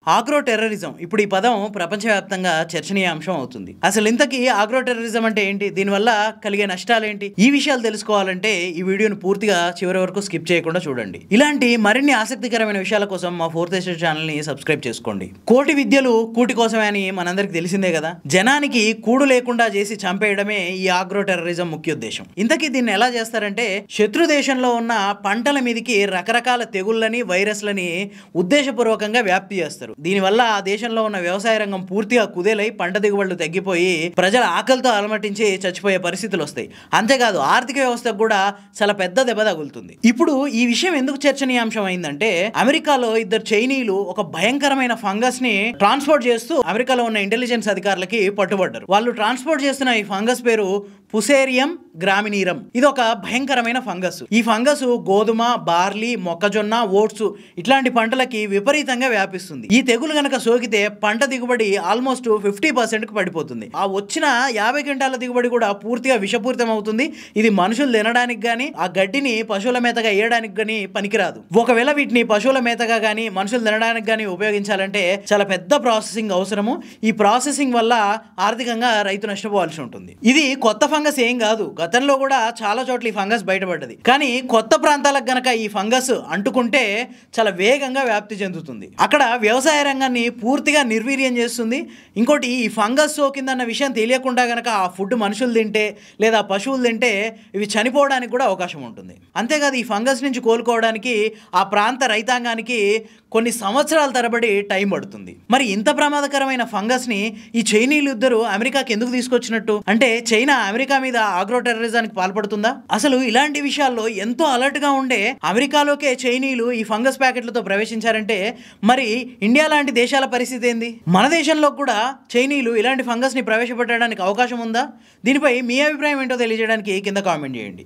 Agro terrorism ఇప్పుడు ఈ పదం ప్రపంచవ్యాప్తంగా చర్చనీయాంశం అవుతుంది. అసలు ఇంతకీ ఆగ్రో టెర్రరిజం అంటే ఏంటి, దీనివల్ల కలిగే నష్టాలేంటి, ఈ విషయాలు తెలుసుకోవాలంటే ఈ వీడియోను పూర్తిగా చివరి వరకు స్కిప్ చేయకుండా చూడండి. ఇలాంటి మరిన్ని ఆసక్తికరమైన విషయాల కోసం మా ఫోర్త్ ఎస్టేట్ ఛానల్ ని సబ్స్క్రైబ్ చేసుకోండి. కోటి విద్యలు కూటి కోసమే అని మనందరికి తెలిసిందే కదా. జనానికి కూడు లేకుండా చేసి చంపేయడమే ఈ ఆగ్రో టెర్రరిజం ముఖ్య ఉద్దేశం. ఇంతకీ దీన్ని ఎలా చేస్తారంటే, శత్రు దేశంలో ఉన్న పంటల మీదకి రకరకాల తెగుళ్ళని వైరస్లని ఉద్దేశపూర్వకంగా వ్యాప్తి చేస్తారు. దీనివల్ల ఆ దేశంలో ఉన్న వ్యవసాయ రంగం పూర్తిగా కుదేలై పంట దిగుబడులు తగ్గిపోయి ప్రజల ఆకలితో అలమటించి చచ్చిపోయే పరిస్థితులు వస్తాయి. అంతేకాదు ఆర్థిక వ్యవస్థకు కూడా చాలా పెద్ద దెబ్బ తగులుతుంది. ఇప్పుడు ఈ విషయం ఎందుకు చర్చనీయాంశం అయిందంటే, అమెరికాలో ఇద్దరు చైనీయులు ఒక భయంకరమైన ఫంగస్ ని ట్రాన్స్పోర్ట్ చేస్తూ అమెరికాలో ఉన్న ఇంటెలిజెన్స్ అధికారులకి పట్టుబడ్డారు. వాళ్ళు ట్రాన్స్పోర్ట్ చేస్తున్న ఈ ఫంగస్ పేరు పుసేరియం గ్రామినీరం. ఇది ఒక భయంకరమైన ఫంగస్. ఈ ఫంగస్ గోధుమ, బార్లీ, మొక్కజొన్న, ఓట్స్ ఇట్లాంటి పంటలకి విపరీతంగా వ్యాపిస్తుంది. ఈ తెగులు గనక సోకితే పంట దిగుబడి ఆల్మోస్ట్ 50% పడిపోతుంది. ఆ వచ్చిన 50 క్వింటాల దిగుబడి కూడా పూర్తిగా విషపూరితం అవుతుంది. ఇది మనుషులు తినడానికి గానీ ఆ గడ్డిని పశువుల మేతగా వేయడానికి గానీ పనికిరాదు. ఒకవేళ వీటిని పశువుల మేతగా గానీ మనుషులు తినడానికి గానీ ఉపయోగించాలంటే చాలా పెద్ద ప్రాసెసింగ్ అవసరము. ఈ ప్రాసెసింగ్ వల్ల ఆర్థికంగా రైతు నష్టపోవాల్సి ఉంటుంది. ఇది కొత్త ఫంగస్ ఏం కాదు. గతంలో కూడా చాలా చోట్ల ఈ ఫంగస్ బయటపడ్డది. కానీ కొత్త ప్రాంతాలకు గనక ఈ ఫంగస్ అంటుకుంటే చాలా వేగంగా వ్యాప్తి చెందుతుంది. అక్కడ వ్యవసాయ రంగాన్ని పూర్తిగా నిర్వీర్యం చేస్తుంది. ఇంకోటి, ఈ ఫంగస్ సోకిందన్న విషయం తెలియకుండా గనక ఆ ఫుడ్ మనుషులు తింటే లేదా పశువులు తింటే ఇవి చనిపోవడానికి కూడా అవకాశం ఉంటుంది. అంతేకాదు ఈ ఫంగస్ నుంచి కోలుకోవడానికి ఆ ప్రాంత రైతాంగానికి కొన్ని సంవత్సరాల తరబడి టైం పడుతుంది. మరి ఇంత ప్రమాదకరమైన ఫంగస్ ని ఈ చైనీయులు ఇద్దరు అమెరికాకి ఎందుకు తీసుకొచ్చినట్టు? అంటే చైనా అమెరికా మీద ఆగ్రో టెర్రరిజానికి పాల్పడుతుందా? అసలు ఇలాంటి విషయాల్లో ఎంతో అలర్ట్ గా ఉండే అమెరికాలోకే చైనీయులు ఈ ఫంగస్ ప్యాకెట్లతో ప్రవేశించారంటే మరి ఇండియా లాంటి దేశాల పరిస్థితి ఏంది? మన దేశంలో కూడా చైనీయులు ఇలాంటి ఫంగస్ ని ప్రవేశపెట్టడానికి అవకాశం ఉందా? దీనిపై మీ అభిప్రాయం ఏంటో తెలియజేయడానికి కింద కామెంట్ చేయండి.